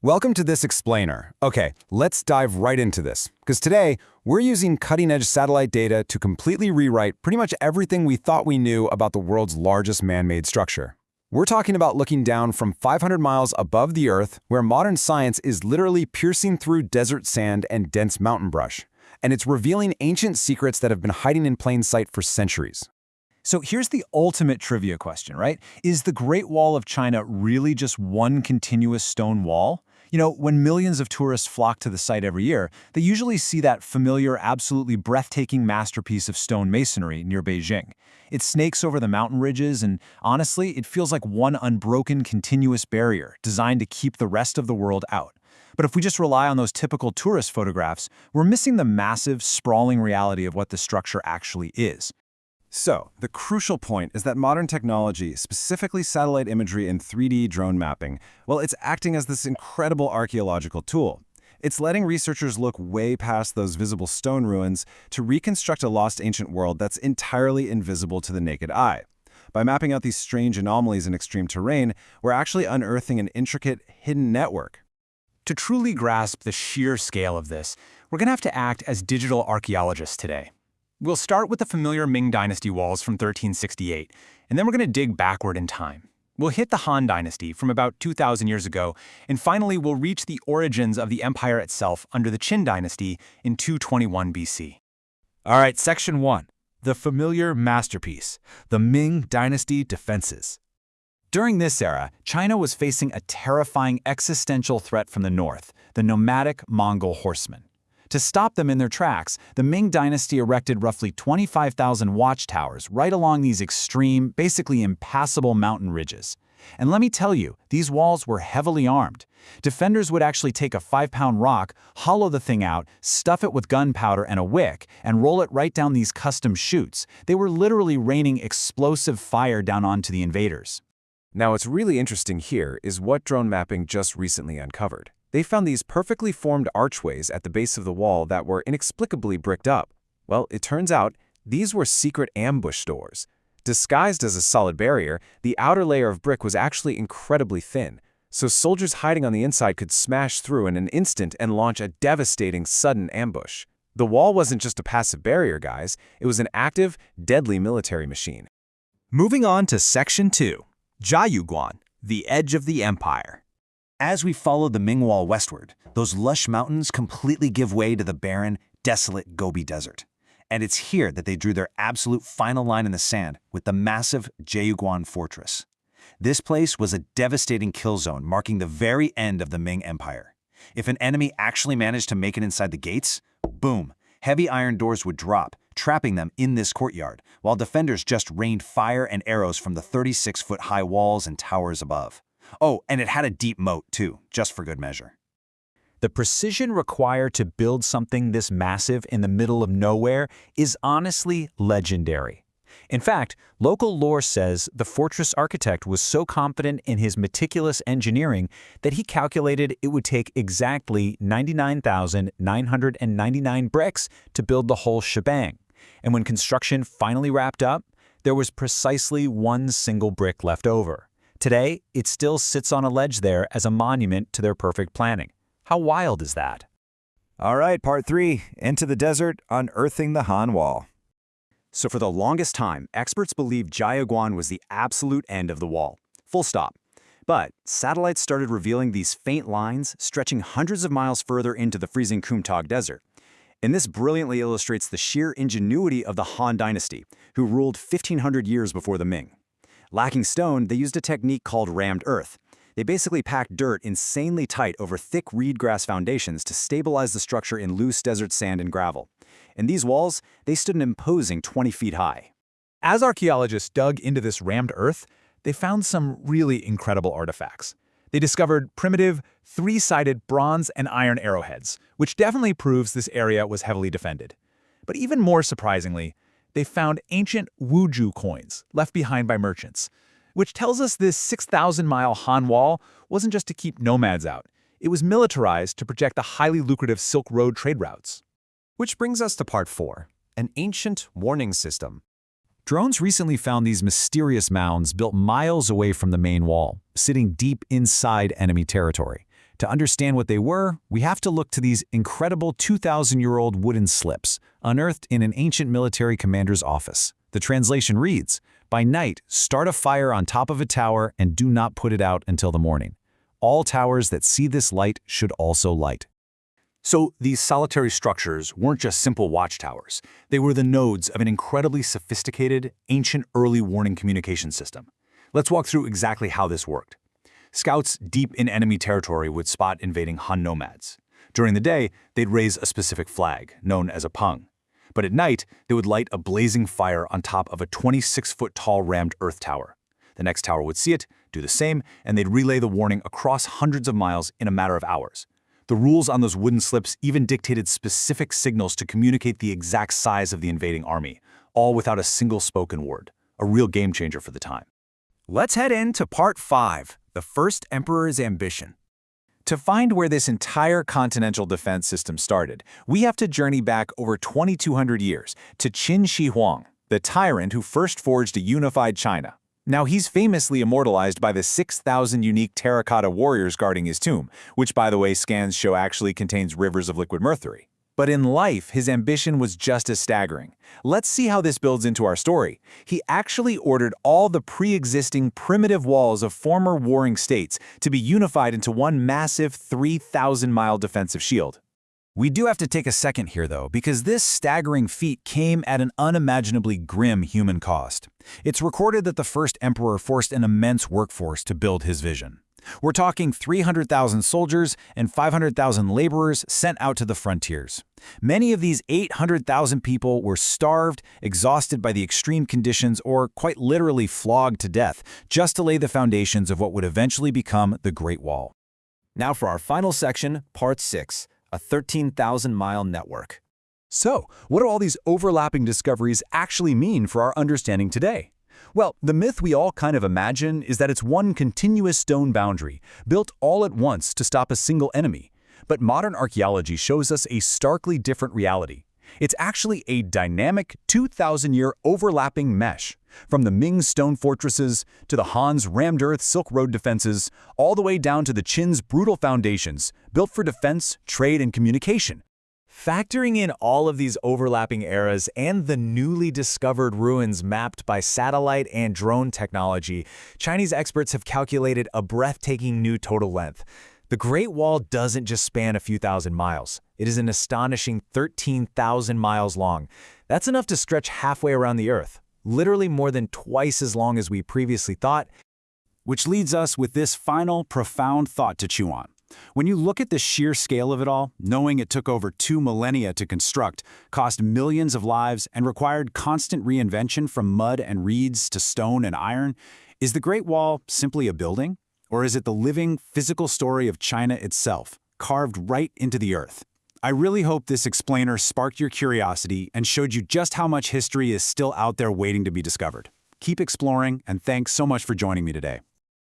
Welcome to this explainer. Okay, let's dive right into this, because today we're using cutting-edge satellite data to completely rewrite pretty much everything we thought we knew about the world's largest man-made structure. We're talking about looking down from 500 miles above the Earth, where modern science is literally piercing through desert sand and dense mountain brush, and it's revealing ancient secrets that have been hiding in plain sight for centuries. So here's the ultimate trivia question, right? Is the Great Wall of China really just one continuous stone wall? When millions of tourists flock to the site every year, they usually see that familiar, absolutely breathtaking masterpiece of stone masonry near Beijing. It snakes over the mountain ridges, and honestly, it feels like one unbroken, continuous barrier designed to keep the rest of the world out. But if we just rely on those typical tourist photographs, we're missing the massive, sprawling reality of what the structure actually is. So, the crucial point is that modern technology, specifically satellite imagery and 3D drone mapping, well, it's acting as this incredible archaeological tool. It's letting researchers look way past those visible stone ruins to reconstruct a lost ancient world that's entirely invisible to the naked eye. By mapping out these strange anomalies in extreme terrain, we're actually unearthing an intricate, hidden network. To truly grasp the sheer scale of this, we're going to have to act as digital archaeologists today. We'll start with the familiar Ming Dynasty walls from 1368, and then we're going to dig backward in time. We'll hit the Han Dynasty from about 2,000 years ago, and finally we'll reach the origins of the empire itself under the Qin Dynasty in 221 BC. All right, Section 1. The familiar masterpiece, the Ming Dynasty defenses. During this era, China was facing a terrifying existential threat from the north, the nomadic Mongol horsemen. To stop them in their tracks, the Ming Dynasty erected roughly 25,000 watchtowers right along these extreme, basically impassable mountain ridges. And let me tell you, these walls were heavily armed. Defenders would actually take a 5-pound rock, hollow the thing out, stuff it with gunpowder and a wick, and roll it right down these custom chutes. They were literally raining explosive fire down onto the invaders. Now, what's really interesting here is what drone mapping just recently uncovered. They found these perfectly formed archways at the base of the wall that were inexplicably bricked up. Well, it turns out these were secret ambush doors. Disguised as a solid barrier, the outer layer of brick was actually incredibly thin, so soldiers hiding on the inside could smash through in an instant and launch a devastating, sudden ambush. The wall wasn't just a passive barrier, guys. It was an active, deadly military machine. Moving on to Section 2. Jiayuguan, the edge of the empire. As we follow the Ming Wall westward, those lush mountains completely give way to the barren, desolate Gobi Desert. And it's here that they drew their absolute final line in the sand with the massive Jiayuguan Fortress. This place was a devastating kill zone marking the very end of the Ming Empire. If an enemy actually managed to make it inside the gates, boom, heavy iron doors would drop, trapping them in this courtyard, while defenders just rained fire and arrows from the 36-foot-high walls and towers above. Oh, and it had a deep moat, too, just for good measure. The precision required to build something this massive in the middle of nowhere is honestly legendary. In fact, local lore says the fortress architect was so confident in his meticulous engineering that he calculated it would take exactly 99,999 bricks to build the whole shebang. And when construction finally wrapped up, there was precisely one single brick left over. Today, it still sits on a ledge there as a monument to their perfect planning. How wild is that? All right, Part 3. Into the desert, unearthing the Han Wall. So for the longest time, experts believed Jiayuguan was the absolute end of the wall. Full stop. But satellites started revealing these faint lines stretching hundreds of miles further into the freezing Kumtag Desert. And this brilliantly illustrates the sheer ingenuity of the Han Dynasty, who ruled 1,500 years before the Ming. Lacking stone, they used a technique called rammed earth. They basically packed dirt insanely tight over thick reed-grass foundations to stabilize the structure in loose desert sand and gravel. And these walls, they stood an imposing 20 feet high. As archaeologists dug into this rammed earth, they found some really incredible artifacts. They discovered primitive, 3-sided bronze and iron arrowheads, which definitely proves this area was heavily defended. But even more surprisingly, they found ancient Wuju coins left behind by merchants, which tells us this 6,000-mile Han Wall wasn't just to keep nomads out. It was militarized to protect the highly lucrative Silk Road trade routes. Which brings us to Part 4, an ancient warning system. Drones recently found these mysterious mounds built miles away from the main wall, sitting deep inside enemy territory. To understand what they were, we have to look to these incredible 2,000-year-old wooden slips, unearthed in an ancient military commander's office. The translation reads, "By night, start a fire on top of a tower and do not put it out until the morning. All towers that see this light should also light." So these solitary structures weren't just simple watchtowers. They were the nodes of an incredibly sophisticated, ancient early warning communication system. Let's walk through exactly how this worked. Scouts deep in enemy territory would spot invading Han nomads. During the day, they'd raise a specific flag, known as a pung. But at night, they would light a blazing fire on top of a 26-foot-tall rammed earth tower. The next tower would see it, do the same, and they'd relay the warning across hundreds of miles in a matter of hours. The rules on those wooden slips even dictated specific signals to communicate the exact size of the invading army, all without a single spoken word. A real game changer for the time. Let's head into Part 5, the First Emperor's Ambition. To find where this entire continental defense system started, we have to journey back over 2,200 years to Qin Shi Huang, the tyrant who first forged a unified China. Now, he's famously immortalized by the 6,000 unique terracotta warriors guarding his tomb, which, by the way, scans show actually contains rivers of liquid mercury. But in life, his ambition was just as staggering. Let's see how this builds into our story. He actually ordered all the pre-existing primitive walls of former warring states to be unified into one massive 3,000-mile defensive shield. We do have to take a second here, though, because this staggering feat came at an unimaginably grim human cost. It's recorded that the first emperor forced an immense workforce to build his vision. We're talking 300,000 soldiers and 500,000 laborers sent out to the frontiers. Many of these 800,000 people were starved, exhausted by the extreme conditions, or quite literally flogged to death, just to lay the foundations of what would eventually become the Great Wall. Now for our final section, Part 6, a 13,000-mile network. So, what do all these overlapping discoveries actually mean for our understanding today? Well, the myth we all kind of imagine is that it's one continuous stone boundary, built all at once to stop a single enemy. But modern archaeology shows us a starkly different reality. It's actually a dynamic 2,000-year overlapping mesh, from the Ming stone fortresses to the Han's rammed earth Silk Road defenses, all the way down to the Qin's brutal foundations, built for defense, trade, and communication. Factoring in all of these overlapping eras and the newly discovered ruins mapped by satellite and drone technology, Chinese experts have calculated a breathtaking new total length. The Great Wall doesn't just span a few thousand miles. It is an astonishing 13,000 miles long. That's enough to stretch halfway around the Earth, literally more than twice as long as we previously thought. Which leads us with this final, profound thought to chew on. When you look at the sheer scale of it all, knowing it took over 2 millennia to construct, cost millions of lives, and required constant reinvention from mud and reeds to stone and iron, is the Great Wall simply a building? Or is it the living, physical story of China itself, carved right into the earth? I really hope this explainer sparked your curiosity and showed you just how much history is still out there waiting to be discovered. Keep exploring, and thanks so much for joining me today.